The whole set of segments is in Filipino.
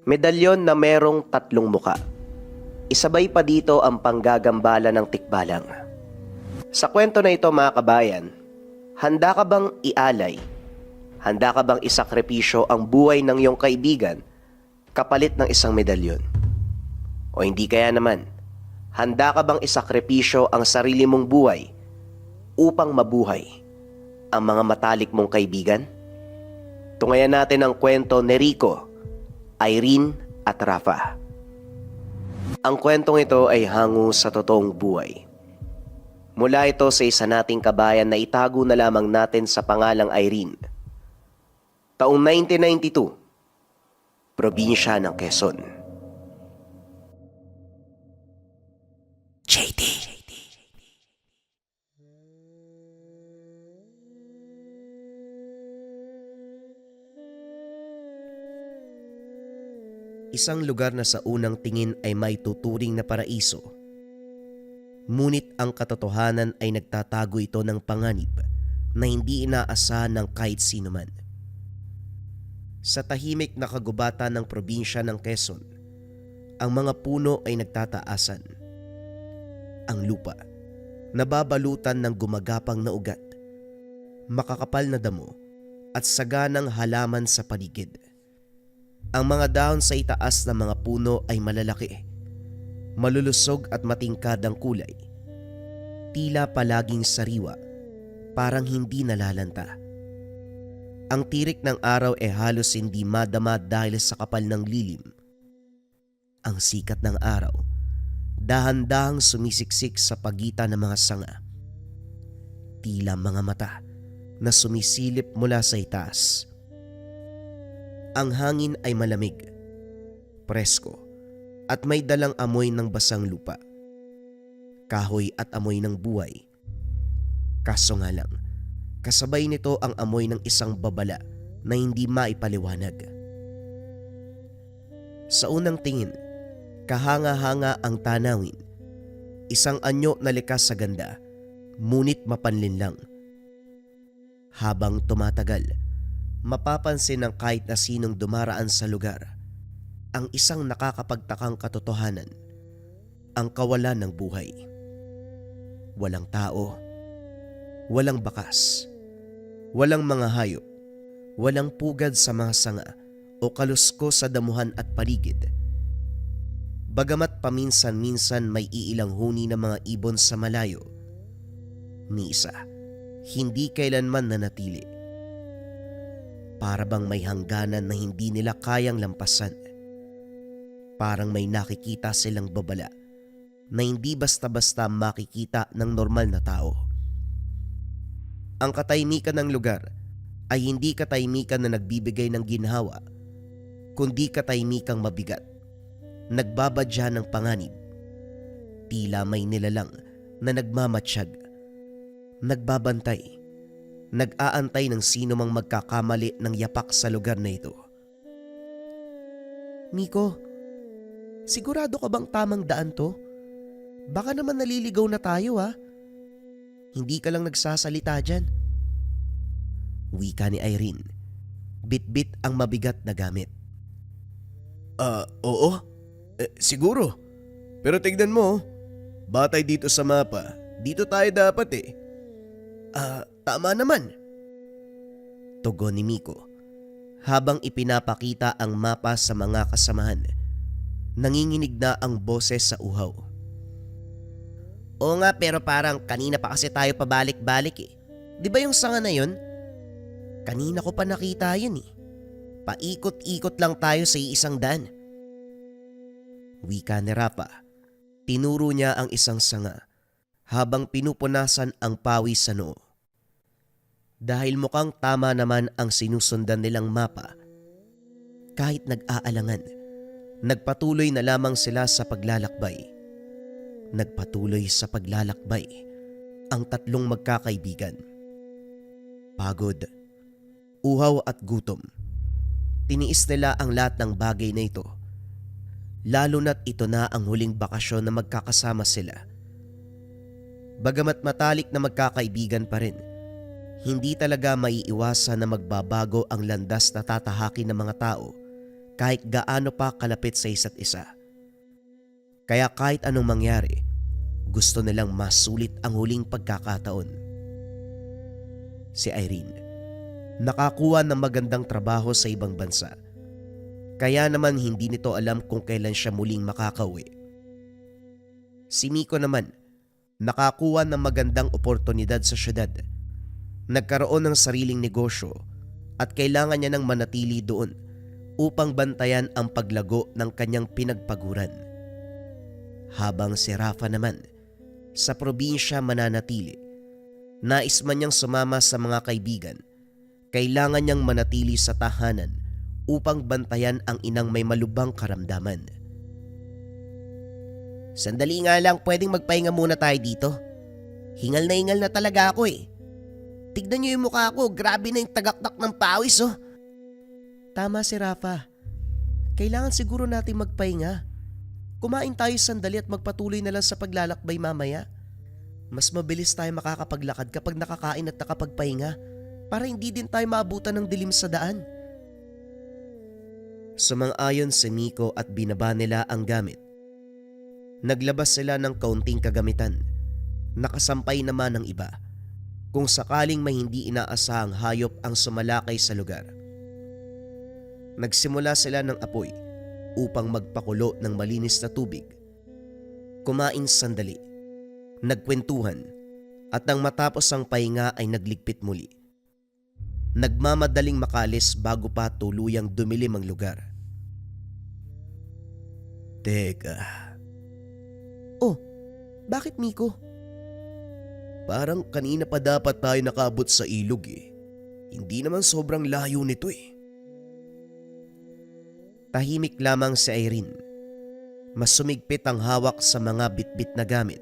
Medalyon na merong tatlong muka. Isabay pa dito ang panggagambala ng tikbalang. Sa kwento na ito mga kabayan, handa ka bang ialay? Handa ka bang isakripisyo ang buhay ng iyong kaibigan kapalit ng isang medalyon? O hindi kaya naman, handa ka bang isakripisyo ang sarili mong buhay upang mabuhay ang mga matalik mong kaibigan? Tungayan natin ang kwento ni Rico, Irene at Rafa. Ang kwentong ito ay hango sa totoong buhay. Mula ito sa isa nating kabayan na itago na lamang natin sa pangalang Irene. Taong 1992, probinsya ng Quezon. JD. Isang lugar na sa unang tingin ay may tuturing na paraiso. Ngunit ang katotohanan ay nagtatago ito ng panganib na hindi inaasahan ng kahit sino man. Sa tahimik na kagubatan ng probinsya ng Quezon, ang mga puno ay nagtataasan. Ang lupa, nababalutan ng gumagapang na ugat, makakapal na damo at saganang halaman sa paligid. Ang mga dahon sa itaas ng mga puno ay malalaki, malulusog at matingkad ang kulay. Tila palaging sariwa, parang hindi nalalanta. Ang tirik ng araw ay halos hindi madama dahil sa kapal ng lilim. Ang sikat ng araw, dahan-dahang sumisiksik sa pagitan ng mga sanga. Tila mga mata na sumisilip mula sa itaas. Ang hangin ay malamig, presko, at may dalang amoy ng basang lupa, kahoy at amoy ng buhay. Kaso nga lang, kasabay nito ang amoy ng isang babala na hindi maipaliwanag. Sa unang tingin, kahanga-hanga ang tanawin, isang anyo na likas sa ganda, ngunit mapanlinlang. Habang tumatagal, mapapansin ng kahit na sinong dumaraan sa lugar ang isang nakakapagtakang katotohanan, ang kawalan ng buhay. Walang tao, walang bakas, walang mga hayop, walang pugad sa mga sanga o kalusko sa damuhan at paligid. Bagamat paminsan-minsan may iilang huni ng mga ibon sa malayo, ni isa, hindi kailanman nanatili. Para bang may hangganan na hindi nila kayang lampasan. Parang may nakikita silang babala na hindi basta-basta makikita ng normal na tao. Ang katahimikan ng lugar ay hindi katahimikan na nagbibigay ng ginhawa, kundi katahimikang mabigat, nagbabadya ng panganib. Tila may nilalang na nagmamatsyag, nagbabantay, nag-aantay ng sino mang magkakamali ng yapak sa lugar na ito. Miko, sigurado ka bang tamang daan to? Baka naman naliligaw na tayo ha? Hindi ka lang nagsasalita dyan. Wika ni Irene, bit-bit ang mabigat na gamit. Oo. Siguro. Pero tignan mo, batay dito sa mapa, dito tayo dapat eh. Tama naman. Tugon ni Miko habang ipinapakita ang mapa sa mga kasamahan. Nanginginig na ang boses sa uhaw. Oo nga, pero parang kanina pa kasi tayo pabalik-balik eh. Di ba yung sanga na yun? Kanina ko pa nakita yun eh. Paikot-ikot lang tayo sa iisang daan. Wika ni Rafa. Tinuro niya ang isang sanga habang pinupunasan ang pawis sa noo. Dahil mukhang tama naman ang sinusundan nilang mapa, kahit nag-aalangan, nagpatuloy na lamang sila sa paglalakbay. Nagpatuloy sa paglalakbay ang tatlong magkakaibigan. Pagod, uhaw at gutom. Tiniis nila ang lahat ng bagay na ito, lalo na't ito na ang huling bakasyon na magkakasama sila. Bagamat matalik na magkakaibigan pa rin, hindi talaga maiiwasan na magbabago ang landas na tatahakin ng mga tao kahit gaano pa kalapit sa isa't isa. Kaya kahit anong mangyari, gusto nilang masulit ang huling pagkakataon. Si Irene, nakakuha ng magandang trabaho sa ibang bansa. Kaya naman hindi nito alam kung kailan siya muling makakauwi. Si Miko naman, nakakuha ng magandang oportunidad sa syudad. Nagkaroon ng sariling negosyo at kailangan niya ng manatili doon upang bantayan ang paglago ng kanyang pinagpaguran. Habang si Rafa naman, sa probinsya mananatili. Nais man niyang sumama sa mga kaibigan, kailangan niyang manatili sa tahanan upang bantayan ang inang may malubhang karamdaman. Sandali nga lang, pwedeng magpahinga muna tayo dito. Hingal na talaga ako eh. Tignan niyo yung mukha ko, grabe na yung tagaktak ng pawis oh. Tama si Rafa. Kailangan siguro natin magpahinga. Kumain tayo sandali at magpatuloy na lang sa paglalakbay mamaya. Mas mabilis tayo makakapaglakad kapag nakakain at nakapagpahinga para hindi din tayo maabutan ng dilim sa daan. Sumang-ayon si Miko at binaba nila ang gamit. Naglabas sila ng kaunting kagamitan. Nakasampay naman ng iba kung sakaling may hindi inaasahang hayop ang sumalakay sa lugar. Nagsimula sila ng apoy upang magpakulo ng malinis na tubig. Kumain sandali, nagkwentuhan at nang matapos ang pahinga ay nagligpit muli. Nagmamadaling makalis bago pa tuluyang dumilim ang lugar. Teka. Oh, bakit Miko? Parang kanina pa dapat tayo nakaabot sa ilog eh. Hindi naman sobrang layo nito eh. Tahimik lamang si Irene. Mas sumigpit ang hawak sa mga bitbit na gamit.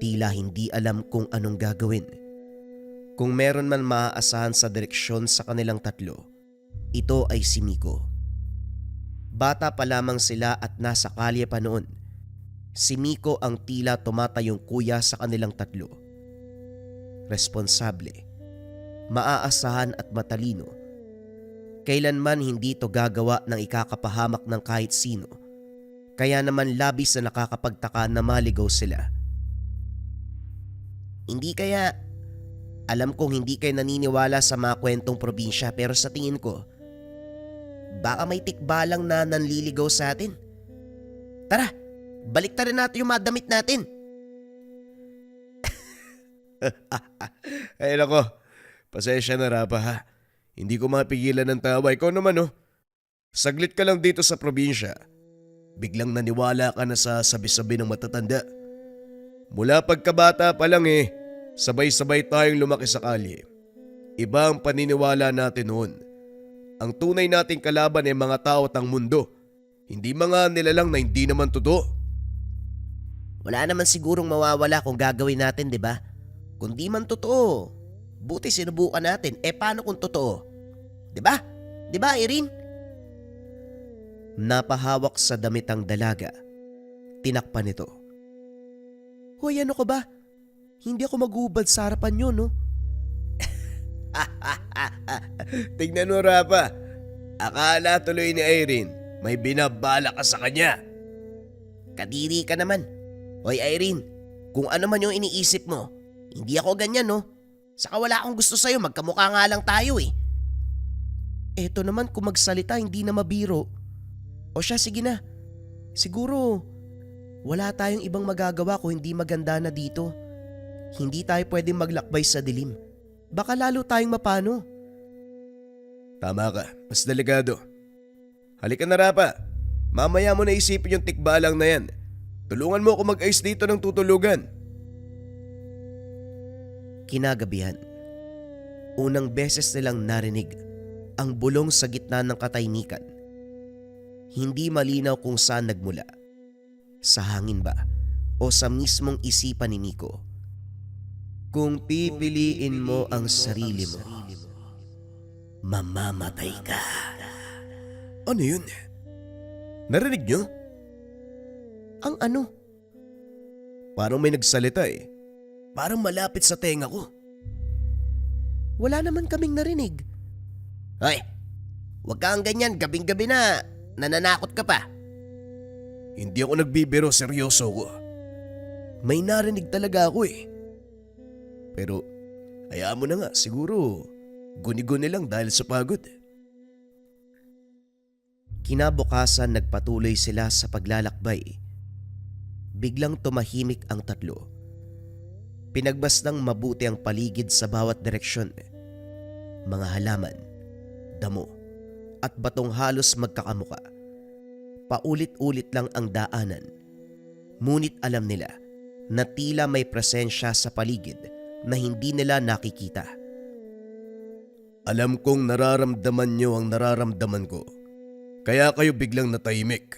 Tila hindi alam kung anong gagawin. Kung meron man maaasahan sa direksyon sa kanilang tatlo, ito ay si Miko. Bata pa lamang sila at nasa kalye pa noon. Si Miko ang tila tumatayong kuya sa kanilang tatlo. Responsable, maaasahan at matalino. Kailanman hindi ito gagawa ng ikakapahamak ng kahit sino. Kaya naman labis na nakakapagtaka na maligaw sila. Hindi kaya, alam kong hindi kayo naniniwala sa mga kwentong probinsya pero sa tingin ko, baka may tikbalang na nanliligaw sa atin. Tara, baliktarin natin yung mga damit natin. Ay nako, pasensya na Rafa ha. Hindi ko mapigilan ng tawa. Ikaw naman oh. Saglit ka lang dito sa probinsya. Biglang naniwala ka na sa sabi-sabi ng matatanda. Mula pagkabata pa lang eh, sabay-sabay tayong lumaki sa kalye. Iba ang paniniwala natin noon. Ang tunay nating kalaban ay mga tao at ang mundo. Hindi mga nilalang na hindi naman totoo. Wala naman sigurong mawawala kung gagawin natin, di ba? Kung di man totoo, buti sinubukan natin. Paano kung totoo? Di ba? Di ba, Irene? Napahawak sa damit ang dalaga. Tinakpan nito. Hoy, ano ka ba? Hindi ako magubad sa harapan nyo, no? Tignan mo Rafa. Akala tuloy ni Irene may binabala ka sa kanya. Kadiri ka naman. Hoy, Irene, kung ano man yung iniisip mo, hindi ako ganyan, no? Saka wala akong gusto sa'yo, magkamukha nga lang tayo eh. Eto naman kung magsalita hindi na mabiro. O siya, sige na. Siguro, wala tayong ibang magagawa kung hindi maganda na dito. Hindi tayo pwedeng maglakbay sa dilim. Baka lalo tayong mapano. Tama ka, mas delikado. Halika na Rafa. Mamaya mo na isipin yung tikbalang na yan. Tulungan mo ako mag-ayos dito ng tutulugan. Kinagabihan, unang beses nilang narinig ang bulong sa gitna ng katahimikan. Hindi malinaw kung saan nagmula. Sa hangin ba o sa mismong isipan ni Miko? Kung pipiliin mo ang sarili mo, mamamatay ka. Ano yun? Narinig niyo? Ang ano? Parang may nagsalita eh. Parang malapit sa tenga ko. Wala naman kaming narinig. Ay, Huwag kang ganyan, gabing-gabi na. Nananakot ka pa. Hindi ako nagbibiro, seryoso ko. May narinig talaga ako eh. Pero hayaan mo na nga, siguro guni-guni lang dahil sa pagod. Kinabukasan nagpatuloy sila sa paglalakbay. Biglang tumahimik ang tatlo. Pinagbasdang mabuti ang paligid sa bawat direksyon. Mga halaman, damo, at batong halos magkakamuka. Paulit-ulit lang ang daanan. Ngunit alam nila na tila may presensya sa paligid na hindi nila nakikita. Alam kong nararamdaman nyo ang nararamdaman ko. Kaya kayo biglang natahimik.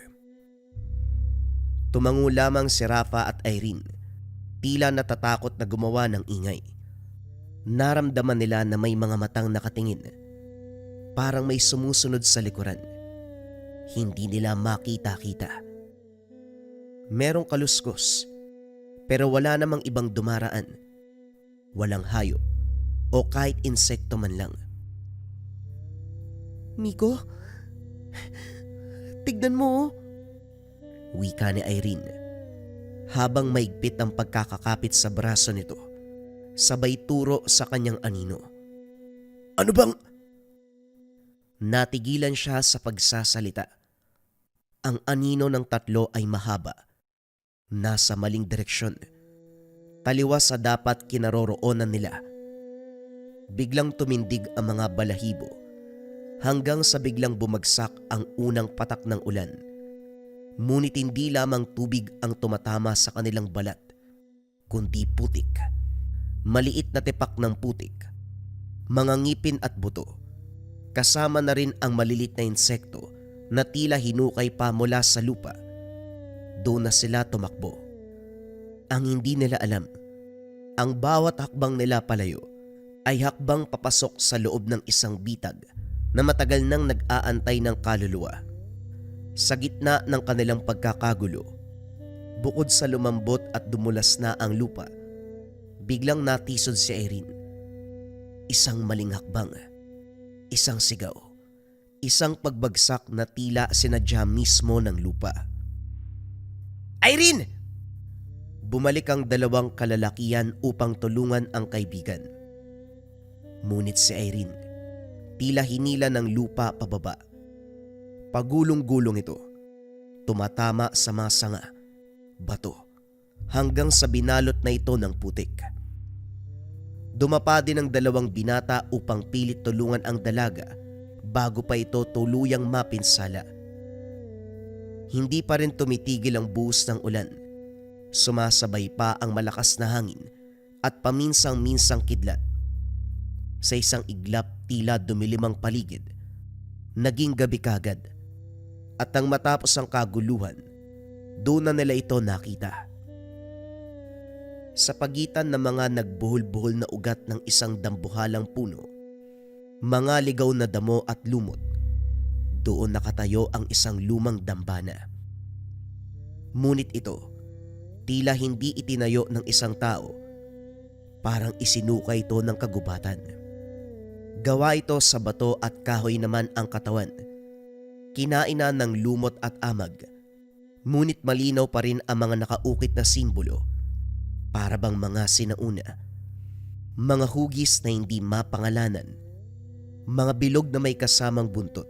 Tumango lamang si Rafa at Irene, tila natatakot na gumawa ng ingay. Naramdaman nila na may mga matang nakatingin. Parang may sumusunod sa likuran. Hindi nila makita-kita. Merong kaluskos, pero wala namang ibang dumaraan. Walang hayop o kahit insekto man lang. Miko, tignan mo. Wika ni Irene habang maigpit ang pagkakakapit sa braso nito, sabay turo sa kanyang anino. Ano bang? Natigilan siya sa pagsasalita. Ang anino ng tatlo ay mahaba, nasa maling direksyon, taliwas sa dapat kinaroroonan nila. Biglang tumindig ang mga balahibo hanggang sa biglang bumagsak ang unang patak ng ulan. Ngunit hindi lamang tubig ang tumatama sa kanilang balat, kundi putik. Maliit na tipak ng putik, mga ngipin at buto, kasama na rin ang malilit na insekto na tila hinukay pa mula sa lupa. Doon na sila tumakbo. Ang hindi nila alam, ang bawat hakbang nila palayo ay hakbang papasok sa loob ng isang bitag na matagal nang nag-aantay ng kaluluwa. Sa gitna ng kanilang pagkakagulo, bukod sa lumambot at dumulas na ang lupa, biglang natisod si Irene. Isang maling hakbang, isang sigaw, isang pagbagsak na tila sinadya mismo ng lupa. Irene! Bumalik ang dalawang kalalakian upang tulungan ang kaibigan. Ngunit si Irene, tila hinila ng lupa pababa. Pagulong-gulong ito, tumatama sa mga sanga, bato, hanggang sa binalot na ito ng putik. Dumapa din ang dalawang binata upang pilit tulungan ang dalaga bago pa ito tuluyang mapinsala. Hindi pa rin tumitigil ang buhos ng ulan. Sumasabay pa ang malakas na hangin at paminsang-minsang kidlat. Sa isang iglap tila dumilim ang paligid. Naging gabi kagad. At nang matapos ang kaguluhan, doon na nila ito nakita. Sa pagitan ng mga nagbuhol-buhol na ugat ng isang dambuhalang puno, mga ligaw na damo at lumot, doon nakatayo ang isang lumang dambana. Ngunit ito, tila hindi itinayo ng isang tao, parang isinukay ito ng kagubatan. Gawa ito sa bato at kahoy naman ang katawan. Kinaina ng lumot at amag, ngunit malinaw pa rin ang mga nakaukit na simbolo, para bang mga sinauna. Mga hugis na hindi mapangalanan, mga bilog na may kasamang buntot,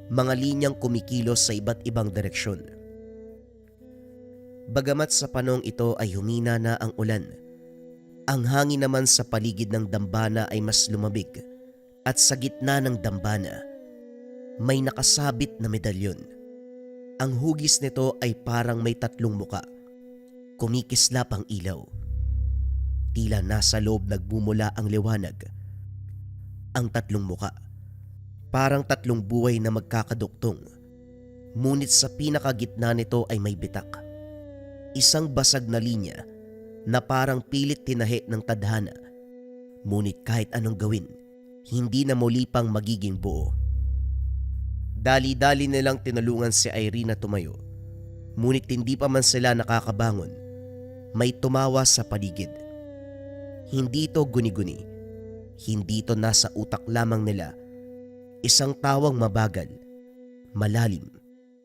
mga linyang kumikilos sa iba't ibang direksyon. Bagamat sa panahong ito ay humina na ang ulan, ang hangin naman sa paligid ng dambana ay mas lumabig at sa gitna ng dambana may nakasabit na medalyon. Ang hugis nito ay parang may tatlong muka. Kumikislap ang ilaw. Tila nasa loob nagmumula ang liwanag. Ang tatlong muka, parang tatlong buhay na magkakaduktong. Ngunit sa pinakagitna nito ay may bitak. Isang basag na linya na parang pilit tinahi ng tadhana. Ngunit kahit anong gawin, hindi na muli pang magiging buo. Dali-dali nilang tinulungan si Irene na tumayo. Ngunit hindi pa man sila nakakabangon, may tumawa sa paligid. Hindi ito guni-guni. Hindi ito nasa utak lamang nila. Isang tawang mabagal, malalim,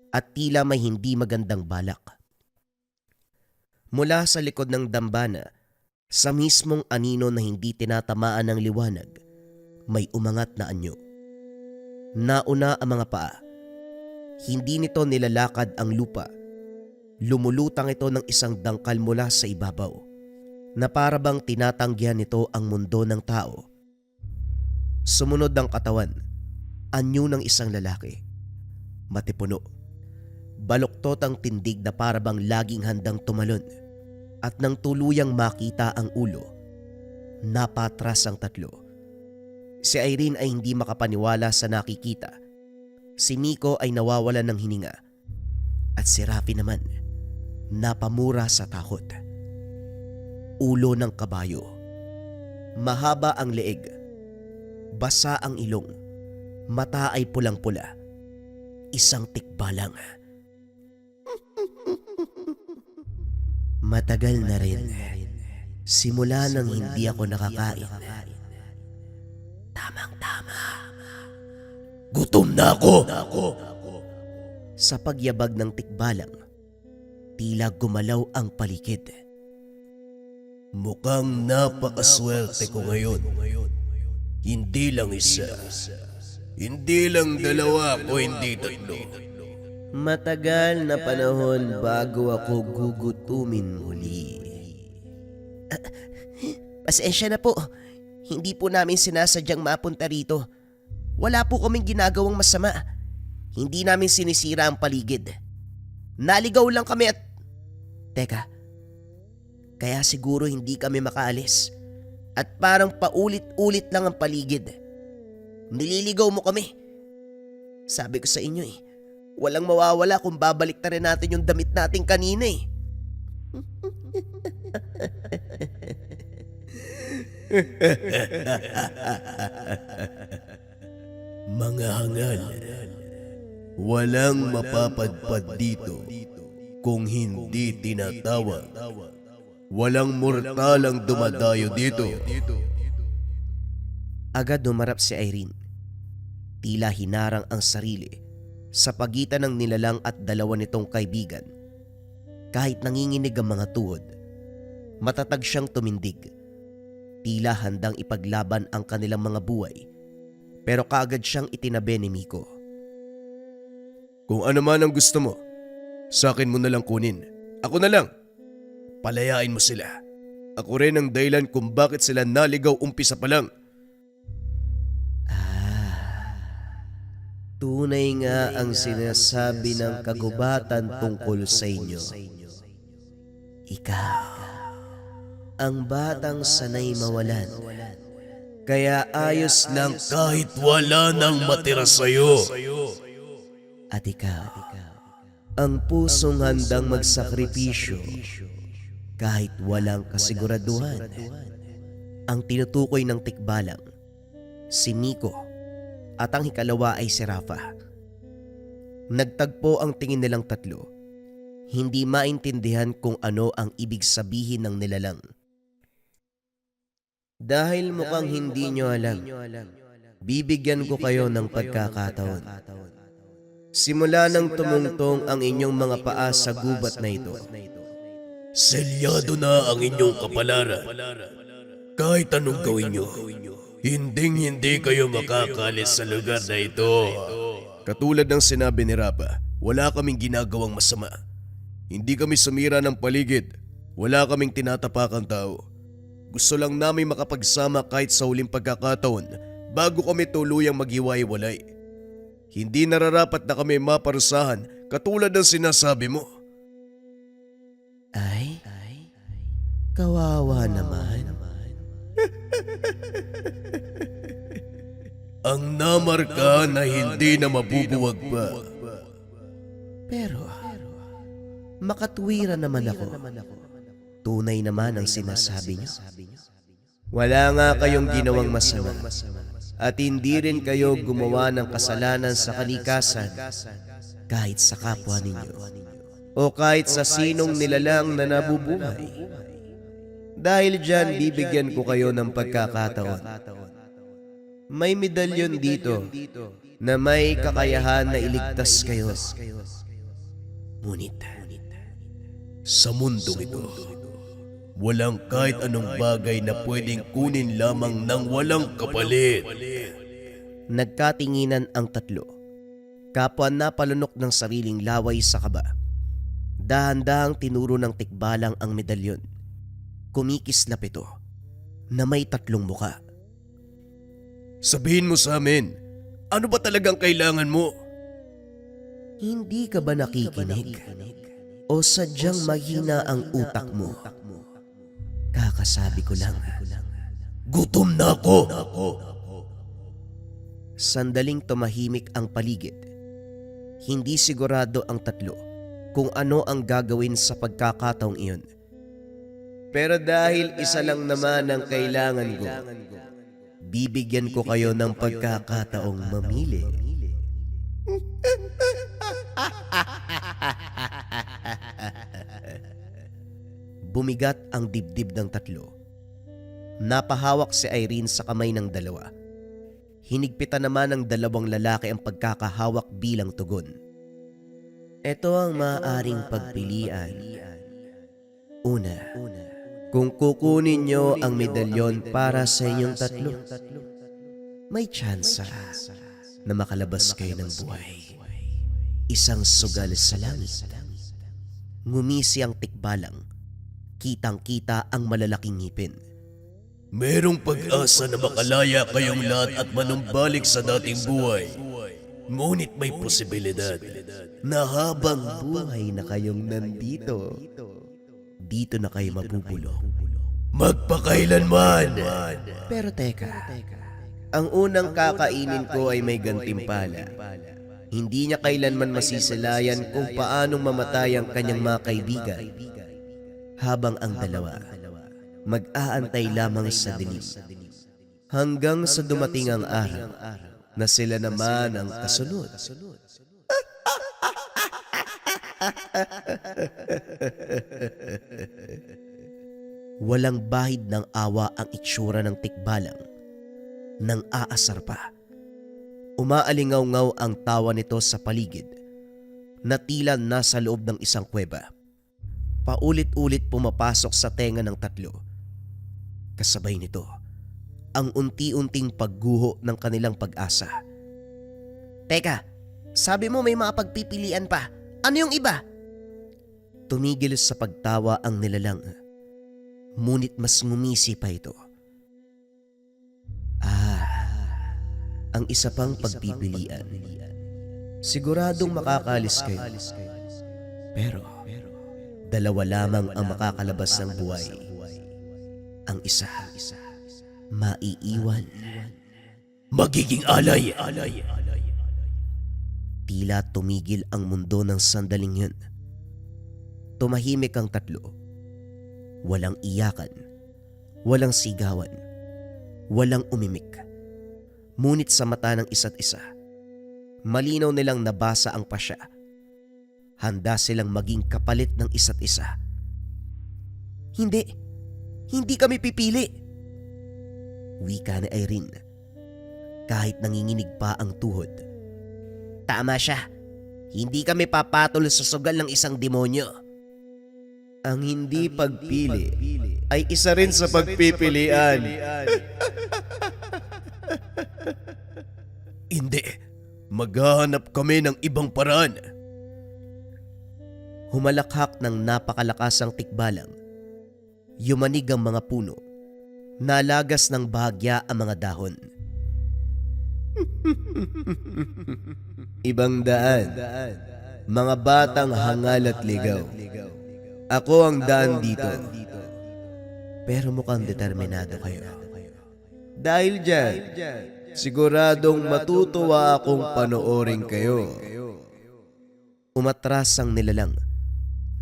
at tila may hindi magandang balak. Mula sa likod ng dambana, sa mismong anino na hindi tinatamaan ng liwanag, may umangat na anyo. Nauna ang mga paa. Hindi nito nilalakad ang lupa. Lumulutang ito ng isang dangkal mula sa ibabaw, na para bang tinatanggihan nito ang mundo ng tao. Sumunod ang katawan, anyo ng isang lalaki. Matipuno. Baluktot ang tindig na para bang laging handang tumalon, at nang tuluyang makita ang ulo, napatras ang tatlo. Si Irene ay hindi makapaniwala sa nakikita. Si Nico ay nawawalan ng hininga. At si Rafi naman, napamura sa takot. Ulo ng kabayo. Mahaba ang leeg. Basa ang ilong. Mata ay pulang-pula. Isang tikbalang. Matagal na rin. Simula nang hindi ako nakakain. Tamang-tama. Gutom na ako! Sa pagyabag ng tikbalang, tila gumalaw ang paligid. Mukhang napakaswerte ko ngayon. Hindi lang isa. Hindi lang dalawa o hindi tatlo. Matagal na panahon bago ako gugutumin muli. Pasensya na po. Hindi po namin sinasadyang mapunta rito. Wala po kaming ginagawang masama. Hindi namin sinisira ang paligid. Naligaw lang kami at... Teka, kaya siguro hindi kami makaalis. At parang paulit-ulit lang ang paligid. Nililigaw mo kami. Sabi ko sa inyo walang mawawala kung babalik na rin natin yung damit natin kanina Mga hangal, walang mapapadpad dito kung hindi tinatawag. Walang mortalang dumadayo dito. Agad dumarap si Irene. Tila hinarang ang sarili sa pagitan ng nilalang at dalawa nitong kaibigan. Kahit nanginginig ang mga tuhod, matatag siyang tumindig. Tila handang ipaglaban ang kanilang mga buhay, pero kaagad siyang itinabi ni Miko. Kung ano man ang gusto mo, sa akin mo na lang kunin. Ako na lang. Palayain mo sila. Ako rin ang dahilan kung bakit sila naligaw umpisa pa lang. Tunay nga ang sinasabi ng kagubatan tungkol sa inyo. Ikaw, ang batang sanay mawalan. Kaya ayos lang Kahit wala nang matira sa'yo. at ikaw, ang pusong handang magsakripisyo kahit walang kasiguraduhan. Ang tinutukoy ng tikbalang, si Miko, at ang ikalawa ay si Rafa. Nagtagpo ang tingin nilang tatlo. Hindi maintindihan kung ano ang ibig sabihin ng nilalang. Dahil mukhang hindi nyo alam, bibigyan ko kayo ng pagkakataon. Simula nang tumungtong ang inyong mga paa sa gubat na ito, Selyado na ang inyong kapalaran. Kahit anong gawin nyo, hindi kayo makakalis sa lugar na ito. Katulad ng sinabi ni Rapa, wala kaming ginagawang masama. Hindi kami sumira ng paligid. Wala kaming tinatapakang tao. Gusto lang namin makapagsama kahit sa huling pagkakataon bago kami tuluyang maghiwa-hiwalay. Hindi nararapat na kami maparusahan katulad ng sinasabi mo. ay, kawawa naman. Ang namarka na hindi na mabubuwag pa. Pero, makatwira naman ako. Tunay naman ang sinasabi niyo. Wala nga kayong ginawang masama. At hindi rin kayo gumawa ng kasalanan sa kalikasan kahit sa kapwa ninyo. O kahit sa sinong nilalang na nabubuhay. Dahil dyan, bibigyan ko kayo ng pagkakataon. May medalyon dito na may kakayahan na iligtas kayo. Ngunit, Sa mundong ito, walang kahit anong bagay na pwedeng kunin lamang ng walang kapalit. nagkatinginan ang tatlo. Kapwa napalunok ng sariling laway sa kaba. Dahan-dahang tinuro ng tikbalang ang medalyon. Kumikislap ito na may tatlong muka. Sabihin mo sa amin, ano ba talagang kailangan mo? Hindi ka ba nakikinig? O sadyang mahina ang utak mo? Kakasabi ko lang. Gutom na ako! Sandaling tumahimik ang paligid. Hindi sigurado ang tatlo kung ano ang gagawin sa pagkakataong iyon. Pero dahil isa lang naman ang kailangan ko, bibigyan ko kayo ng pagkakataong mamili. Bumigat ang dibdib ng tatlo. Napahawak si Irene sa kamay ng dalawa. Hinigpitan naman ng dalawang lalaki ang pagkakahawak bilang tugon. Ito ang maaaring pagpilian. Una, kung kukunin nyo ang medalyon para sa inyong tatlo, may tsansa na makalabas kayo ng buhay. Isang sugal sa langit. Ngumisi ang tikbalang. Kitang-kita ang malalaking ngipin. Merong pag-asa na makalaya kayong lahat at manumbalik sa dating buhay. Ngunit may posibilidad Na habang buhay na kayong nandito, dito na kayo mabubulok. magpakailanman. Pero teka, ang unang kakainin ko ay may gantimpala. Hindi niya kailanman masisilayan kung paanong mamatay ang kanyang mga kaibigan. Habang ang dalawa, mag-aantay lamang sa dilim. Hanggang sa dumating ang araw na sila naman ang kasunod. Walang bahid ng awa ang itsura ng tikbalang. Nang aasar pa. Umaalingaw-ngaw ang tawa nito sa paligid na tila nasa loob ng isang kuweba. Paulit-ulit pumapasok sa tenga ng tatlo. Kasabay nito, ang unti-unting pagguho ng kanilang pag-asa. Teka, sabi mo may mga pagpipilian pa. Ano yung iba? Tumigil sa pagtawa ang nilalang. Ngunit mas ngumisi pa ito. Ang isa pang pagpipilian. Siguradong makakalis kayo. Pero, dalawa lamang ang makakalabas ng buhay. Ang isa, maiiwan. Magiging alay. Tila tumigil ang mundo ng sandaling yun. Tumahimik ang tatlo. Walang iyakan, walang sigawan, walang umimik. Ngunit sa mata ng isa't isa, malinaw nilang nabasa ang pasya. Handa silang maging kapalit ng isa't isa. Hindi kami pipili. Wika ni Irene, kahit nanginginig pa ang tuhod. Tama siya, hindi kami papatol sa sugal ng isang demonyo. Ang hindi pagpili ay isa rin sa pagpipilian. Hindi. Maghahanap kami ng ibang paraan. Humalakhak ng napakalakasang tikbalang. Yumanig ang mga puno. Nalagas ng bahagya ang mga dahon. Ibang daan. Mga batang hangal at ligaw. Ako ang daan dito. Pero mukhang determinado kayo. Dahil dyan, siguradong matutuwa akong panoorin kayo. Umatras ang nilalang.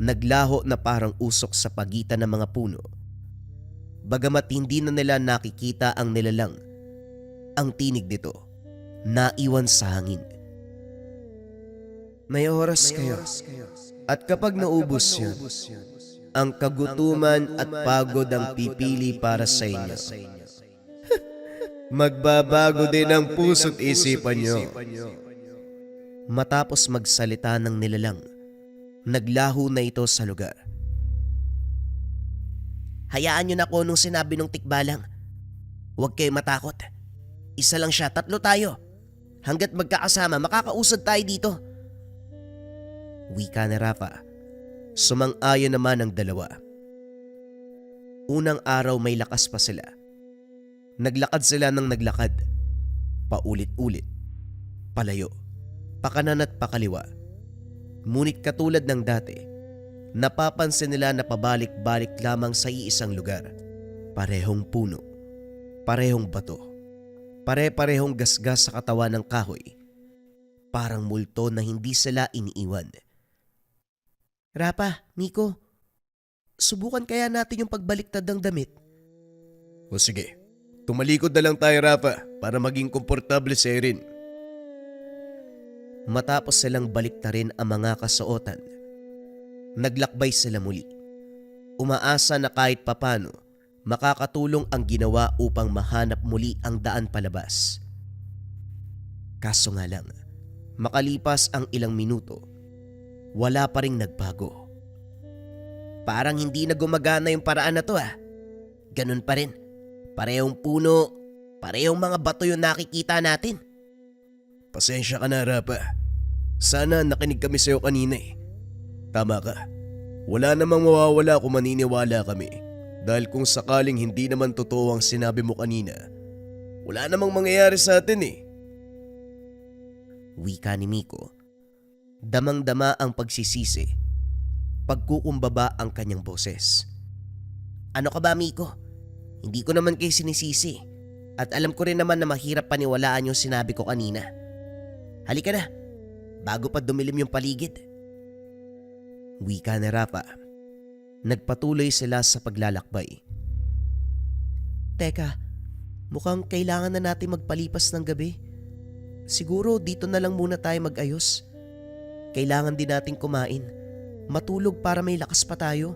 Naglaho na parang usok sa pagitan ng mga puno. Bagamat hindi na nila nakikita ang nilalang, ang tinig nito, naiwan sa hangin. May oras kayo. At kapag naubos yun, ang kagutuman at pagod ang pipili para sa inyo. Magbabago din ang puso't isipan nyo. Matapos magsalita ng nilalang, naglaho na ito sa lugar. Hayaan nyo na ko nung sinabi nung tikbalang. Huwag kayo matakot. Isa lang siya, 3 tayo. Hanggat magkakasama, makakausad tayo dito. Wika ni Rafa. Sumang-ayon naman ang dalawa. Unang araw may lakas pa sila. Naglakad sila ng naglakad. Paulit-ulit. Palayo. Pakanan at pakaliwa. Ngunit katulad ng dati, napapansin nila na pabalik-balik lamang sa iisang lugar. Parehong puno. Parehong bato. Pare-parehong gasgas sa katawan ng kahoy. Parang multo na hindi sila iniiwan. Rapa, Miko, subukan kaya natin yung pagbaliktad ng damit? O sige, tumalikod na lang tayo, Rafa, para maging komportable si Erin. Matapos silang baliktarin ang mga kasuotan, naglakbay sila muli. Umaasa na kahit papano, makakatulong ang ginawa upang mahanap muli ang daan palabas. Kaso nga lang, makalipas ang ilang minuto, wala pa ring nagbago. Parang hindi na gumagana yung paraan na to Ganun pa rin. Parehong puno, parehong mga bato yung nakikita natin. Pasensya ka na, Rafa. Sana nakinig kami sa'yo kanina Tama ka. Wala namang mawawala kung maniniwala kami. Dahil kung sakaling hindi naman totoo ang sinabi mo kanina, wala namang mangyayari sa atin Wika ni Miko. Damang-dama ang pagsisisi. Pagkukumbaba ang kanyang boses. Ano ka ba, Miko? Hindi ko naman kayo sinisisi. At alam ko rin naman na mahirap paniwalaan yung sinabi ko kanina. Halika na, bago pa dumilim yung paligid. Wika ni Rafa. Nagpatuloy sila sa paglalakbay. Teka, mukhang kailangan na natin magpalipas ng gabi. Siguro dito na lang muna tayo mag-ayos. Kailangan din nating kumain. Matulog para may lakas pa tayo.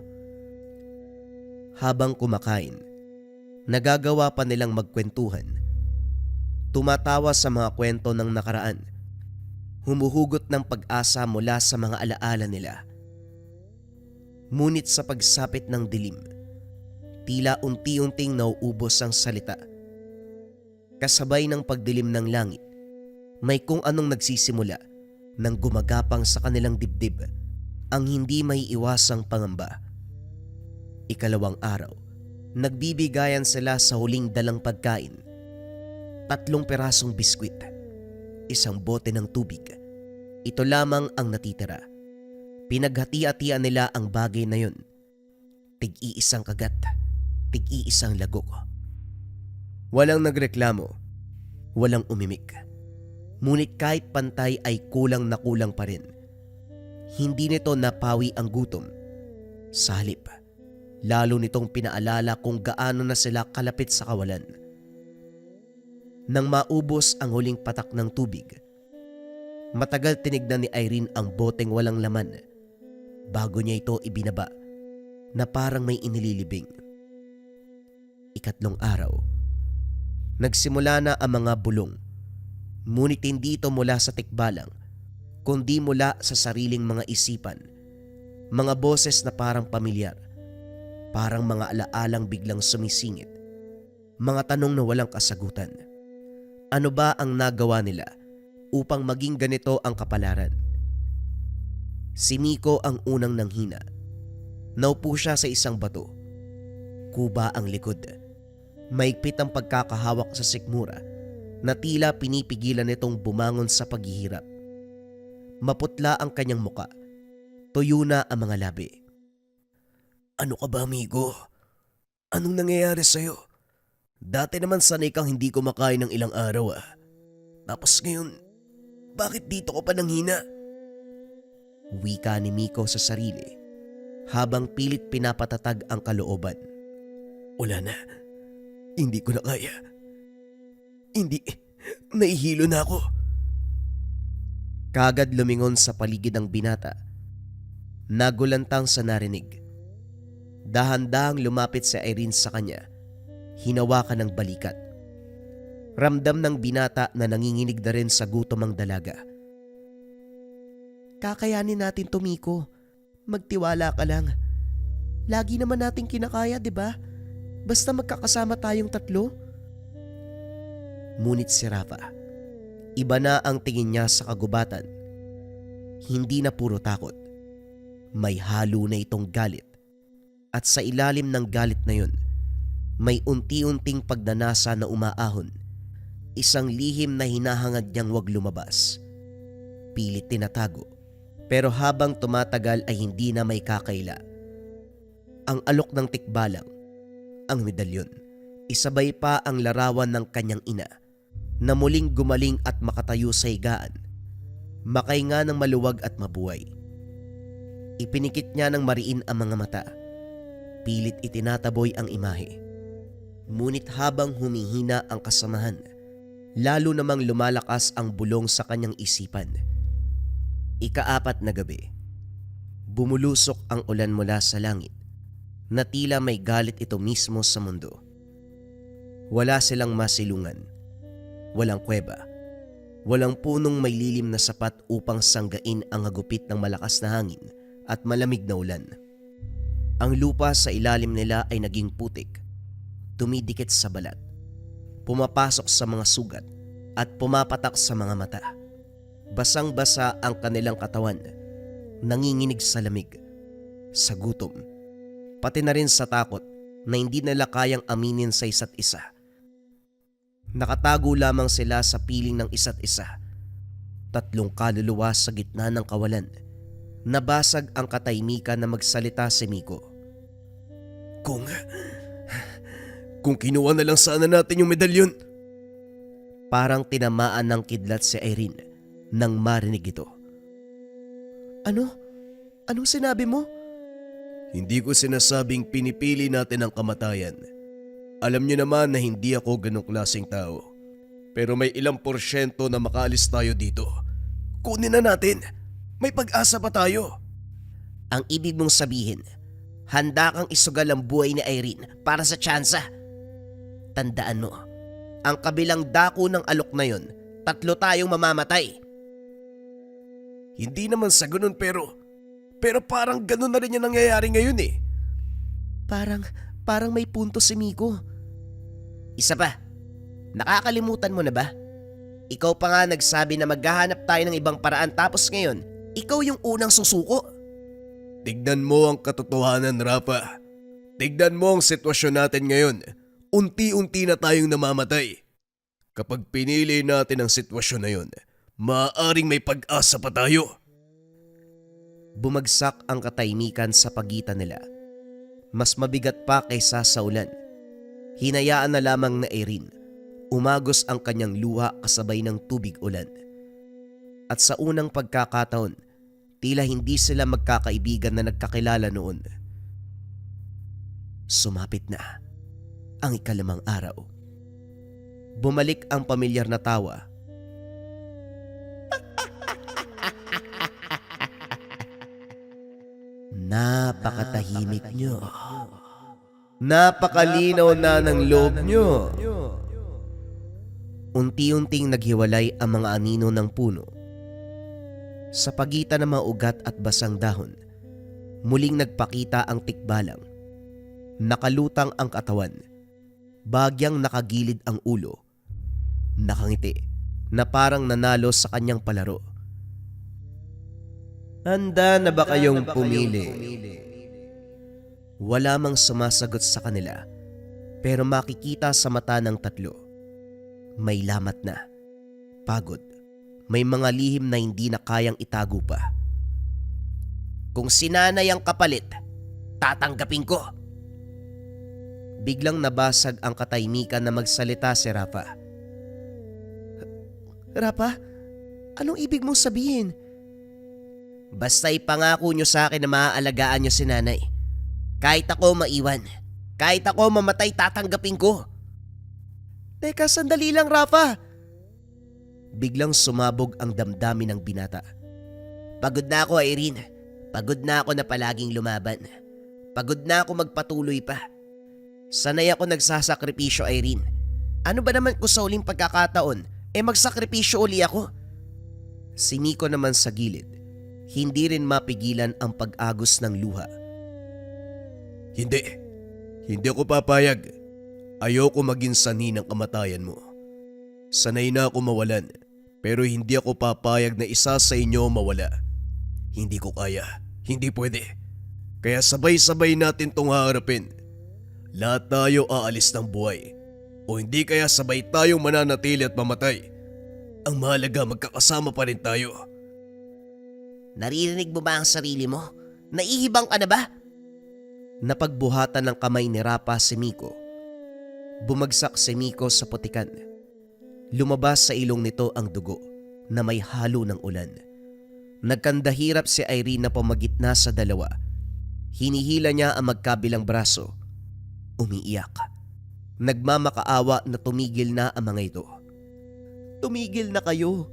Habang kumakain, nagagawa pa nilang magkwentuhan. Tumatawa sa mga kwento ng nakaraan. Humuhugot ng pag-asa mula sa mga alaala nila. Ngunit sa pagsapit ng dilim, tila unti-unting nauubos ang salita. Kasabay ng pagdilim ng langit, may kung anong nagsisimula nang gumagapang sa kanilang dibdib ang hindi maiiwasang pangamba. Ikalawang araw, nagbibigayan sila sa huling dalang pagkain. 3 pirasong biskwit, 1 bote ng tubig. Ito lamang ang natitira. Pinaghati-hatian nila ang bagay na yun. Tig-iisang kagat, tig-iisang lagok. Walang nagreklamo, walang umimik. Ngunit kahit pantay ay kulang na kulang pa rin. Hindi nito napawi ang gutom. Sa halip, lalo nitong pinaalala kung gaano na sila kalapit sa kawalan. Nang maubos ang huling patak ng tubig, matagal tinignan ni Irene ang boteng walang laman bago niya ito ibinaba na parang may inililibing. Ikatlong araw, nagsimula na ang mga bulong. Ngunit hindi ito mula sa tikbalang, kundi mula sa sariling mga isipan. Mga boses na parang pamilyar, parang mga alaalang biglang sumisingit. Mga tanong na walang kasagutan. Ano ba ang nagawa nila upang maging ganito ang kapalaran? Si Miko ang unang nanghina. Naupo siya sa isang bato. Kuba ang likod. Maigpit ang pagkakahawak sa sikmura na tila pinipigilan nitong bumangon sa paghihirap. Maputla ang kanyang muka. Tuyo na ang mga labi. Ano ka ba, amigo? Anong nangyayari sa'yo? Dati naman sanay kang hindi kumakain ng ilang araw Tapos ngayon, bakit dito ko pa nanghina? Wika ni Miko sa sarili habang pilit pinapatatag ang kalooban. Wala na. Hindi ko na kaya. Hindi. Nahihilo na ako. Kagad lumingon sa paligid ang binata. Nagulantang sa narinig. Dahan-dahang lumapit si Irene sa kanya. Hinawakan ng balikat. Ramdam ng binata na nanginginig na rin sa gutom ang dalaga. Kakayanin natin to, Miko. Magtiwala ka lang. Lagi naman natin kinakaya, di ba? Basta magkakasama tayong tatlo. Ngunit si Rafa, iba na ang tingin niya sa kagubatan. Hindi na puro takot. May halo na itong galit. At sa ilalim ng galit na yun, may unti-unting pagnanasa na umaahon. Isang lihim na hinahangad niyang wag lumabas. Pilit tinatago. Pero habang tumatagal ay hindi na may kakaila. Ang alok ng tikbalang, ang medalyon, isabay pa ang larawan ng kanyang ina na muling gumaling at makatayo sa higaan. Makahinga ng maluwag at mabuhay. Ipinikit niya ng mariin ang mga mata. Pilit itinataboy ang imahe. Ngunit habang humihina ang kasamahan, lalo namang lumalakas ang bulong sa kanyang isipan. Ika-4 na gabi. Bumulusok ang ulan mula sa langit na tila may galit ito mismo sa mundo. Wala silang masilungan. Walang kuweba. Walang punong may lilim na sapat upang sanggain ang hagupit ng malakas na hangin at malamig na ulan. Ang lupa sa ilalim nila ay naging putik, dumidikit sa balat, pumapasok sa mga sugat at pumapatak sa mga mata. Basang-basa ang kanilang katawan, nanginginig sa lamig, sa gutom, pati na rin sa takot na hindi nila kayang aminin sa isa't isa. Nakatago lamang sila sa piling ng isa't isa. Tatlong kaluluwa sa gitna ng kawalan. Nabasag ang katahimikan na magsalita si Miko. Kung kinuha na lang sana natin yung medalyon. Parang tinamaan ng kidlat si Irene nang marinig ito. Ano? Anong sinabi mo? Hindi ko sinasabing pinipili natin ang kamatayan. Alam niyo naman na hindi ako ganong klaseng tao. Pero may ilang porsyento na makaalis tayo dito. Kunin na natin. May pag-asa pa tayo. Ang ibig mong sabihin, handa kang isugal ang buhay ni Irene para sa tsansa. Tandaan mo, ang kabilang dako ng alok na yon, 3 tayong mamamatay. Hindi naman sa ganun pero parang ganun na rin yung nangyayari ngayon eh. Parang may punto si Miko. Isa pa, nakakalimutan mo na ba? Ikaw pa nga nagsabi na maghahanap tayo ng ibang paraan tapos ngayon, ikaw yung unang susuko. Tignan mo ang katotohanan, Rafa. Tignan mo ang sitwasyon natin ngayon. Unti-unti na tayong namamatay. Kapag pinili natin ang sitwasyon na yun, maaaring may pag-asa pa tayo. Bumagsak ang katahimikan sa pagitan nila. Mas mabigat pa kaysa sa ulan. Hinayaan na lamang na Irene. Umagos ang kanyang luha kasabay ng tubig ulan. At sa unang pagkakataon, tila hindi sila magkakaibigan na nagkakilala noon. Sumapit na ang ikalimang araw. Bumalik ang pamilyar na tawa. Napakatahimik nyo. Napakalinaw na ng loob nyo. Unti-unting naghiwalay ang mga anino ng puno. Sa pagitan ng mga ugat at basang dahon, muling nagpakita ang tikbalang. Nakalutang ang katawan, bagyang nakagilid ang ulo. Nakangiti na parang nanalo sa kanyang palaro. Handa na ba kayong pumili? Wala mang sumasagot sa kanila, pero makikita sa mata ng tatlo. May lamat na, pagod, may mga lihim na hindi na kayang itago pa. Kung sinanay ang kapalit, tatanggapin ko. Biglang nabasag ang katahimikan na magsalita si Rafa. Rafa, anong ibig mong sabihin? Basta ipangako nyo sa akin na maaalagaan nyo si nanay. Kahit ako maiwan, kahit ako mamatay, tatanggapin ko. Teka, sandali lang, Rafa. Biglang sumabog ang damdamin ng binata. Pagod na ako, Irene. Pagod na ako na palaging lumaban. Pagod na ako magpatuloy pa. Sanay ako nagsasakripisyo, Irene. Ano ba naman kung sa uling pagkakataon, magsakripisyo uli ako? Si Miko naman sa gilid, hindi rin mapigilan ang pag-agos ng luha. Hindi. Hindi ako papayag. Ayoko maging sanhi ng kamatayan mo. Sanay na ako mawalan, pero hindi ako papayag na isa sa inyo mawala. Hindi ko kaya. Hindi pwede. Kaya sabay-sabay natin tong haharapin. Lahat tayo aalis ng buhay. O hindi kaya sabay tayong mananatili at mamatay. Ang mahalaga magkakasama pa rin tayo. Naririnig mo ba ang sarili mo? Naihibang ka na ba? Napagbuhatan ng kamay ni Rapa si Miko. Bumagsak si Miko sa putikan. Lumabas sa ilong nito ang dugo na may halo ng ulan. Nagkandahirap si Irene na pamagitna sa dalawa. Hinihila niya ang magkabilang braso. Umiiyak. Nagmamakaawa na tumigil na ang mga ito. Tumigil na kayo.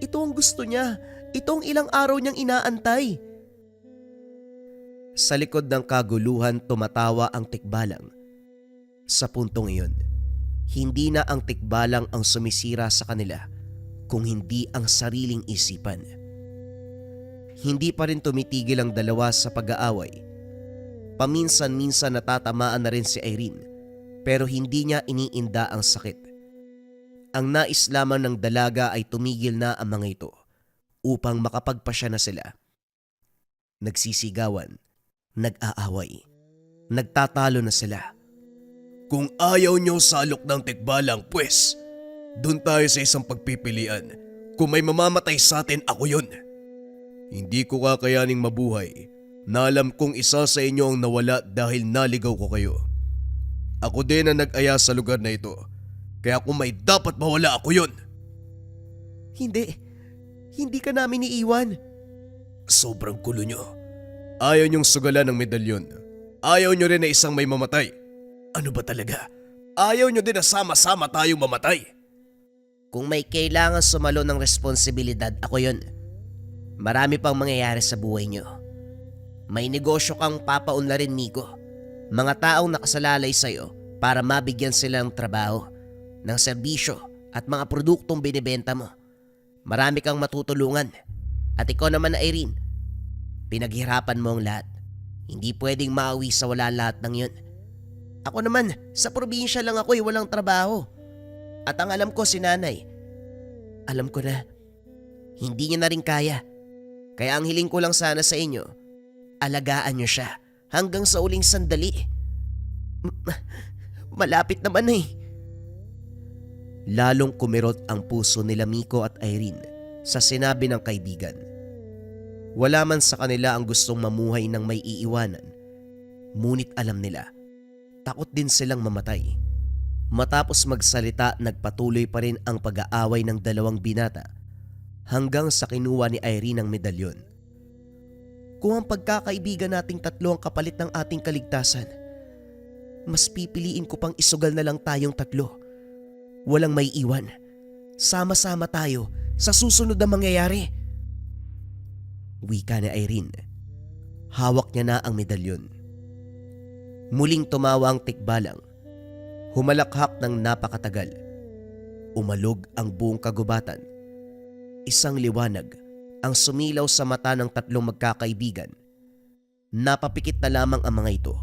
Ito ang gusto niya. Ito ang ilang araw niyang inaantay. Sa likod ng kaguluhan tumatawa ang tikbalang. Sa puntong iyon, hindi na ang tikbalang ang sumisira sa kanila kung hindi ang sariling isipan. Hindi pa rin tumitigil ang dalawa sa pag-aaway. Paminsan-minsan natatamaan na rin si Irene pero hindi niya iniinda ang sakit. Ang nais lamang ng dalaga ay tumigil na ang mga ito upang makapagpasya na sila. Nagsisigawan, nag-aaway, nagtatalo na sila. Kung ayaw nyo salok ng tikbalang, pues, dun tayo sa isang pagpipilian. Kung may mamamatay sa atin, ako yun. Hindi ko kakayaning mabuhay na alam kong isa sa inyo ang nawala dahil naligaw ko kayo. Ako din ang nag-aya sa lugar na ito. Kaya kung may dapat mawala, ako yun. Hindi ka namin iiwan. Sobrang kulo nyo. Ayaw nyong sugalan ng medalyon. Ayaw nyo rin na isang may mamatay. Ano ba talaga? Ayaw nyo din na sama-sama tayong mamatay. Kung may kailangan sumalo ng responsibilidad, ako yun. Marami pang mangyayari sa buhay nyo. May negosyo kang papaunlarin, Miko. Mga taong nakasalalay sa'yo para mabigyan sila ng trabaho, ng serbisyo at mga produktong binibenta mo. Marami kang matutulungan. At ikaw naman, Irene, pinaghirapan mo ang lahat. Hindi pwedeng maawi sa wala lahat ng yun. Ako naman, sa probinsya lang ako walang trabaho. At ang alam ko si nanay. Alam ko na, hindi niya na rin kaya. Kaya ang hiling ko lang sana sa inyo, alagaan niyo siya hanggang sa uling sandali. Malapit naman eh. Lalong kumirot ang puso nila Miko at Irene sa sinabi ng kaibigan. Wala man sa kanila ang gustong mamuhay ng may iiwanan. Ngunit alam nila, takot din silang mamatay. Matapos magsalita, nagpatuloy pa rin ang pag-aaway ng dalawang binata hanggang sa kinuha ni Irene ang medalyon. Kung ang pagkakaibigan nating tatlo ang kapalit ng ating kaligtasan, mas pipiliin ko pang isugal na lang tayong tatlo. Walang may iwan. Sama-sama tayo sa susunod na mangyayari. Wika ni Irene. Hawak niya na ang medalyon. Muling tumawa ang tikbalang. Humalakhak ng napakatagal. Umalog ang buong kagubatan. Isang liwanag ang sumilaw sa mata ng tatlong magkakaibigan. Napapikit na lamang ang mga ito.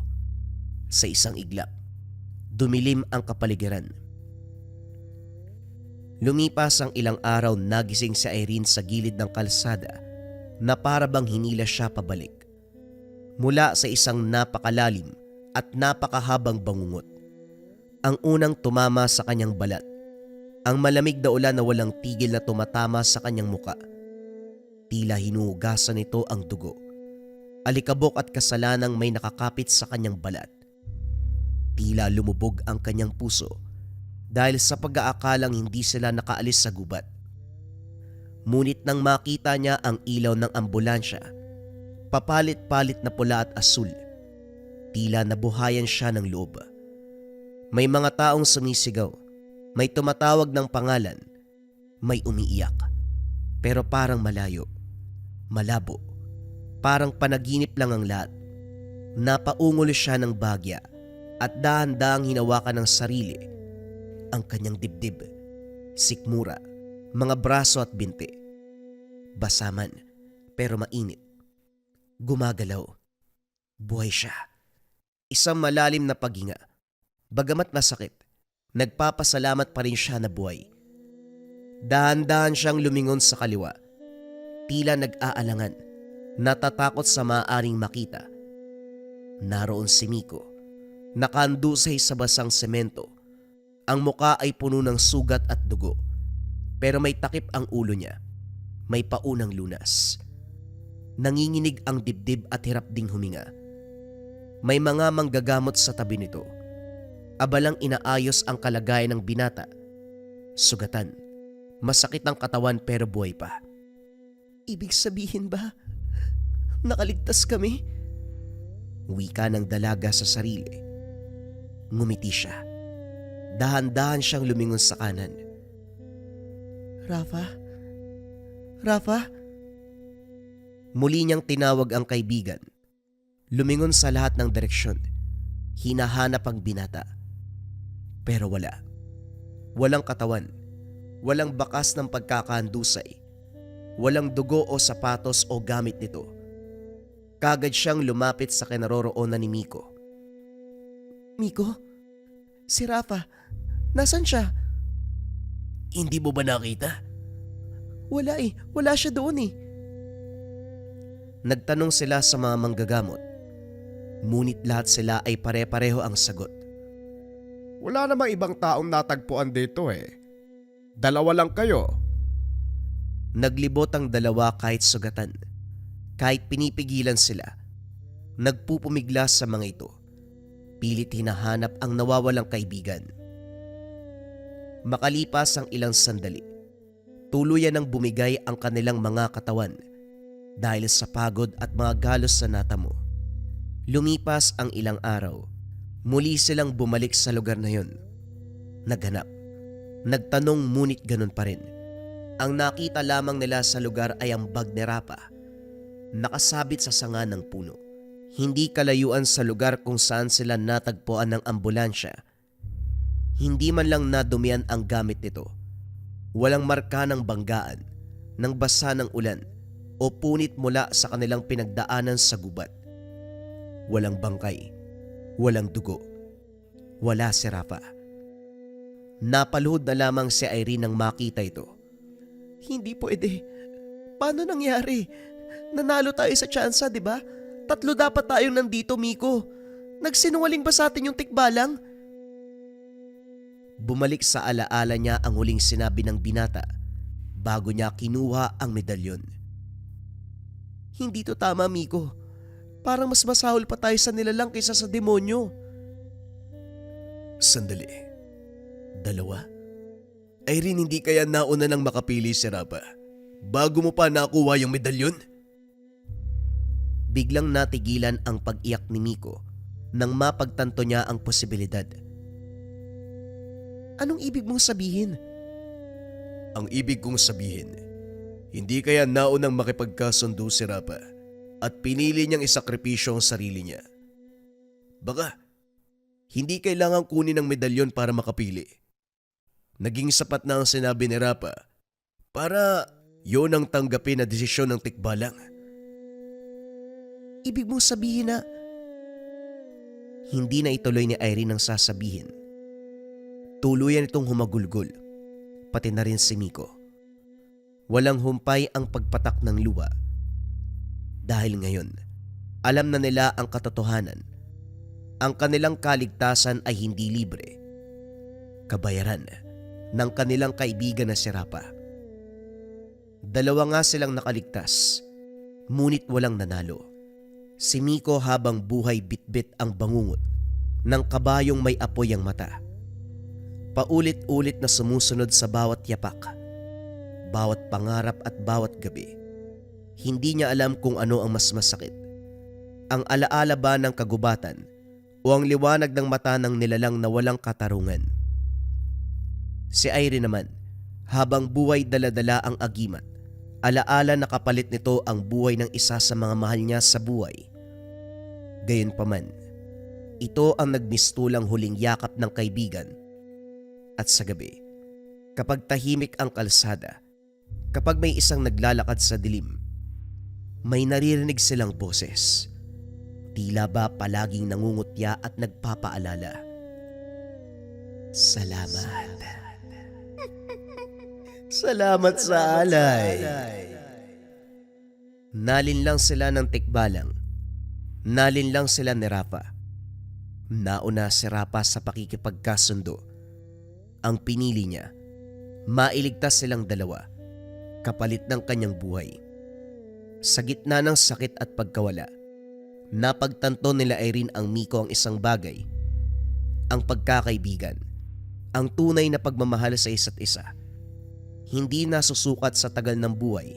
Sa isang iglap, dumilim ang kapaligiran. Lumipas ang ilang araw, nagising si Irene sa gilid ng kalsada na para bang hinila siya pabalik. Mula sa isang napakalalim at napakahabang bangungot. Ang unang tumama sa kanyang balat. Ang malamig na ulan na walang tigil na tumatama sa kanyang muka. Tila hinuhugasan nito ang dugo. Alikabok at kasalanang may nakakapit sa kanyang balat. Tila lumubog ang kanyang puso dahil sa pag-aakalang hindi sila nakaalis sa gubat. Ngunit nang makita niya ang ilaw ng ambulansya, papalit-palit na pula at asul, tila nabuhayan siya ng loob. May mga taong sumisigaw, may tumatawag ng pangalan, may umiiyak. Pero parang malayo, malabo, parang panaginip lang ang lahat. Napaungol siya ng bagya at dahan-dahang hinawakan ng sarili. ang kanyang dibdib, sikmura, mga braso at binti. Basa man, pero mainit. Gumagalaw. Buhay siya. Isang malalim na paghinga. Bagamat masakit, nagpapasalamat pa rin siya na buhay. Dahan-dahan siyang lumingon sa kaliwa. Tila nag-aalangan, natatakot sa maaaring makita. Naroon si Miko, nakandusay sa basang semento. Ang muka ay puno ng sugat at dugo, pero may takip ang ulo niya. May paunang lunas. Nanginginig ang dibdib at hirap ding huminga. May mga manggagamot sa tabi nito. Abalang inaayos ang kalagayan ng binata. Sugatan. Masakit ang katawan pero buhay pa. Ibig sabihin ba, nakaligtas kami? Wika ng dalaga sa sarili. Ngumiti siya. Dahan-dahan siyang lumingon sa kanan. Rafa? Rafa? Muli niyang tinawag ang kaibigan. Lumingon sa lahat ng direksyon. Hinahanap ang binata. Pero wala. Walang katawan. Walang bakas ng pagkakahandusay. Walang dugo o sapatos o gamit nito. Kagad siyang lumapit sa kinaroroonan ni Miko. Miko? Si Rafa? Nasaan siya? Hindi mo ba nakita? Wala eh. Wala siya doon eh. Nagtanong sila sa mga manggagamot. Ngunit lahat sila ay pare-pareho ang sagot. Wala namang ibang taong natagpuan dito eh. Dalawa lang kayo. Naglibot ang dalawa kahit sugatan. Kahit pinipigilan sila. Nagpupumigla sa mga ito. Pilit hinahanap ang nawawalang kaibigan. Makalipas ang ilang sandali, tuluyan ng bumigay ang kanilang mga katawan dahil sa pagod at mga galos sa natamo. Lumipas ang ilang araw, muli silang bumalik sa lugar na yon. Naghanap, nagtanong ngunit ganun pa rin. Ang nakita lamang nila sa lugar ay ang bag ni Rapa, nakasabit sa sanga ng puno. Hindi kalayuan sa lugar kung saan sila natagpuan ng ambulansya. Hindi man lang nadumian ang gamit nito. Walang marka ng banggaan, ng basa ng ulan, o punit mula sa kanilang pinagdaanan sa gubat. Walang bangkay, walang dugo, wala si Rafa. Napaluhod na lamang si Irene nang makita ito. Hindi pwede. Paano nangyari? Nanalo tayo sa tsansa, di ba? 3 dapat tayong nandito, Miko. Nagsinungaling ba sa atin yung tikbalang? Bumalik sa alaala niya ang huling sinabi ng binata bago niya kinuha ang medalyon. Hindi to tama, Miko. Parang mas masahol pa tayo sa nilalang kaysa sa demonyo. Sandali. 2? Irene, hindi kaya nauna nang makapili si Rapa bago mo pa nakuha yung medalyon? Biglang natigilan ang pag-iyak ni Miko nang mapagtanto niya ang posibilidad. Anong ibig mong sabihin? Ang ibig kong sabihin, hindi kaya naunang makipagkasundo si Rapa at pinili niyang isakripisyo ang sarili niya. Baka, hindi kailangang kunin ang medalyon para makapili. Naging sapat na ang sinabi ni Rapa para yon ang tanggapin na desisyon ng tikbalang. Ibig mong sabihin na... Hindi na ituloy ni Irene ang sasabihin. Tuluyan itong humagulgol, pati na rin si Miko. Walang humpay ang pagpatak ng luha. Dahil ngayon, alam na nila ang katotohanan. Ang kanilang kaligtasan ay hindi libre. Kabayaran ng kanilang kaibigan na si Rapa. 2 nga silang nakaligtas, ngunit walang nanalo. Si Miko habang buhay bitbit ang bangungot ng kabayong may apoy ang mata. Paulit-ulit na sumusunod sa bawat yapak, bawat pangarap at bawat gabi. Hindi niya alam kung ano ang mas masakit. Ang alaala ba ng kagubatan o ang liwanag ng mata ng nilalang na walang katarungan? Si Irene naman, habang buhay dala-dala ang agimat, alaala na kapalit nito ang buhay ng isa sa mga mahal niya sa buhay. Gayunpaman, ito ang nagmistulang huling yakap ng kaibigan. At sa gabi, kapag tahimik ang kalsada, kapag may isang naglalakad sa dilim, may naririnig silang boses. Tila ba palaging nangungutya at nagpapaalala. Salamat. Salamat sa alay. Nalinlang sila ng tikbalang. Nalinlang sila ni Rafa. Nauna si Rafa sa pakikipagkasundo. Ang pinili niya, mailigtas silang dalawa, kapalit ng kanyang buhay. Sa gitna ng sakit at pagkawala, napagtanto nila Irene ang Miko ang isang bagay, ang pagkakaibigan, ang tunay na pagmamahal sa isa't isa. Hindi nasusukat sa tagal ng buhay,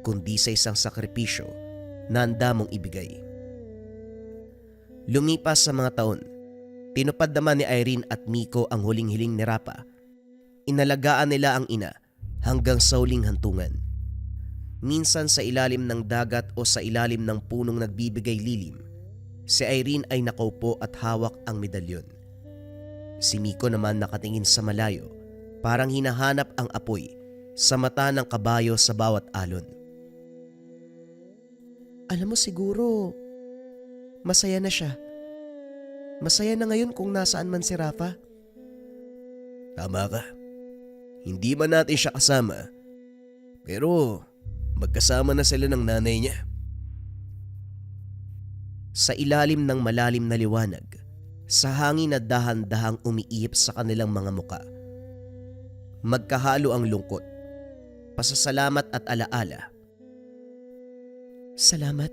kundi sa isang sakripisyo na handa mong ibigay. Lumipas sa mga taon, tinupad naman ni Irene at Miko ang huling hiling ni Rafa. Inalagaan nila ang ina hanggang sa huling hantungan. Minsan sa ilalim ng dagat o sa ilalim ng punong nagbibigay lilim, si Irene ay nakaupo at hawak ang medalyon. Si Miko naman nakatingin sa malayo, parang hinahanap ang apoy sa mata ng kabayo sa bawat alon. Alam mo siguro, masaya na siya. Masaya na ngayon kung nasaan man si Rafa. Tama ka. Hindi man natin siya kasama, pero magkasama na sila ng nanay niya. Sa ilalim ng malalim na liwanag, sa hangin na dahan-dahang umiihip sa kanilang mga muka, magkahalo ang lungkot, pasasalamat at alaala. Salamat.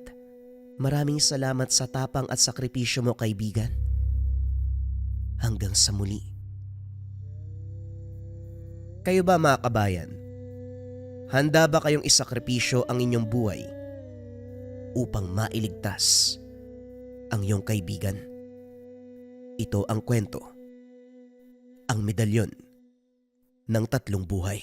Maraming salamat sa tapang at sakripisyo mo, kaibigan. Hanggang sa muli. Kayo ba mga kabayan? Handa ba kayong isakripisyo ang inyong buhay upang mailigtas ang iyong kaibigan? Ito ang kwento, ang medalyon ng tatlong buhay.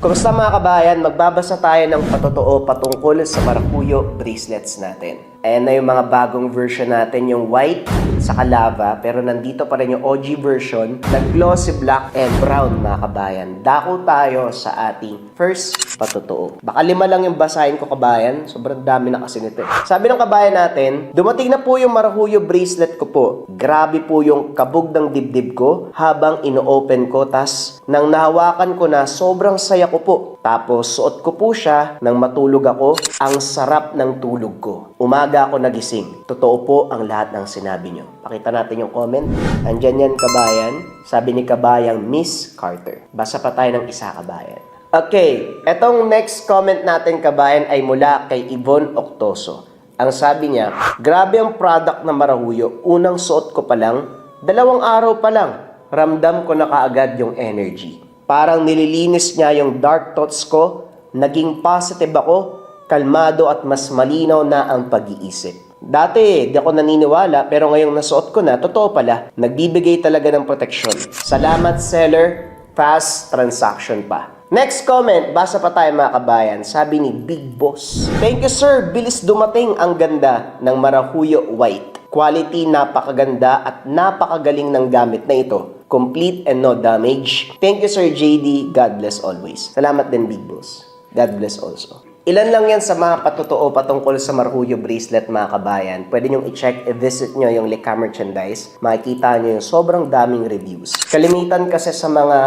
Kumusta mga kabayan? Magbabasa tayo ng patotoo patungkol sa marakuyo bracelets natin. Ayan na yung mga bagong version natin, yung white saka lava, pero nandito pa rin yung OG version na glossy black and brown mga kabayan. Dako tayo sa ating first patotoo. Baka 5 lang yung basahin ko kabayan, sobrang dami na kasi nito. Sabi ng kabayan natin, dumating na po yung marakuyo bracelet ko po. Grabe po yung kabog ng dibdib ko habang ino-open ko, tas nang nahawakan ko na sobrang saya ko po. Tapos suot ko po siya nang matulog ako, ang sarap ng tulog ko. Umaga ako nagising. Totoo po ang lahat ng sinabi nyo. Pakita natin yung comment. Andyan yan kabayan. Sabi ni kabayang Miss Carter. Basa pa tayo ng isa kabayan. Okay, etong next comment natin kabayan ay mula kay Yvonne Octoso. Ang sabi niya, grabe ang product na marahuyo. Unang suot ko pa lang, 2 araw pa lang, ramdam ko na kaagad yung energy. Parang nililinis niya yung dark thoughts ko, naging positive ako, kalmado at mas malinaw na ang pag-iisip. Dati, di ako naniniwala pero ngayong nasuot ko na, totoo pala, nagbibigay talaga ng proteksyon. Salamat seller, fast transaction pa. Next comment, basa pa tayo mga kabayan, sabi ni Big Boss. Thank you sir, bilis dumating, ang ganda ng marahuyo white. Quality napakaganda at napakagaling ng gamit na ito. Complete and no damage. Thank you Sir JD, God bless always. Salamat din Big Boss. God bless also. Ilan lang yan sa mga patotoo patungkol sa Marahuyo bracelet mga kabayan. Pwede nyong i-check, i-visit nyo yung Lika Merchandise. Makikita nyo yung sobrang daming reviews. Kalimitan kasi sa mga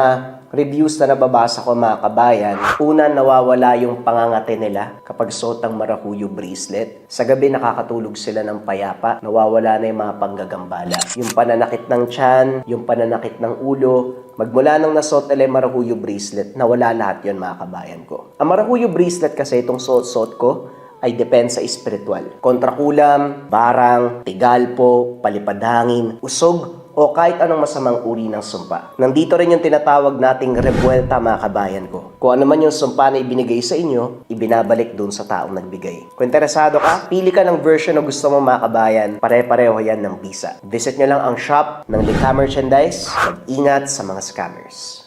reviews na nababasa ko mga kabayan, una nawawala yung pangangate nila kapag suot ang Marahuyo bracelet. Sa gabi nakakatulog sila ng payapa, nawawala na yung mga panggagambala. Yung pananakit ng tiyan, yung pananakit ng ulo, magmula nung nasuot nila yung Marahuyo bracelet, nawala lahat yun mga kabayan ko. Ang Marahuyo bracelet kasi itong suot-suot ko ay depensa espiritual. Kontrakulam, barang, tigalpo, palipadhangin, usog, o kahit anong masamang uri ng sumpa. Nandito rin yung tinatawag nating rebuelta mga kabayan ko. Kung ano man yung sumpa na ibinigay sa inyo, ibinabalik dun sa taong nagbigay. Kung interesado ka, pili ka ng version na gusto mo mga kabayan, pare-pareho yan ng bisa. Visit nyo lang ang shop ng Lika Merchandise. Mag-ingat sa mga scammers.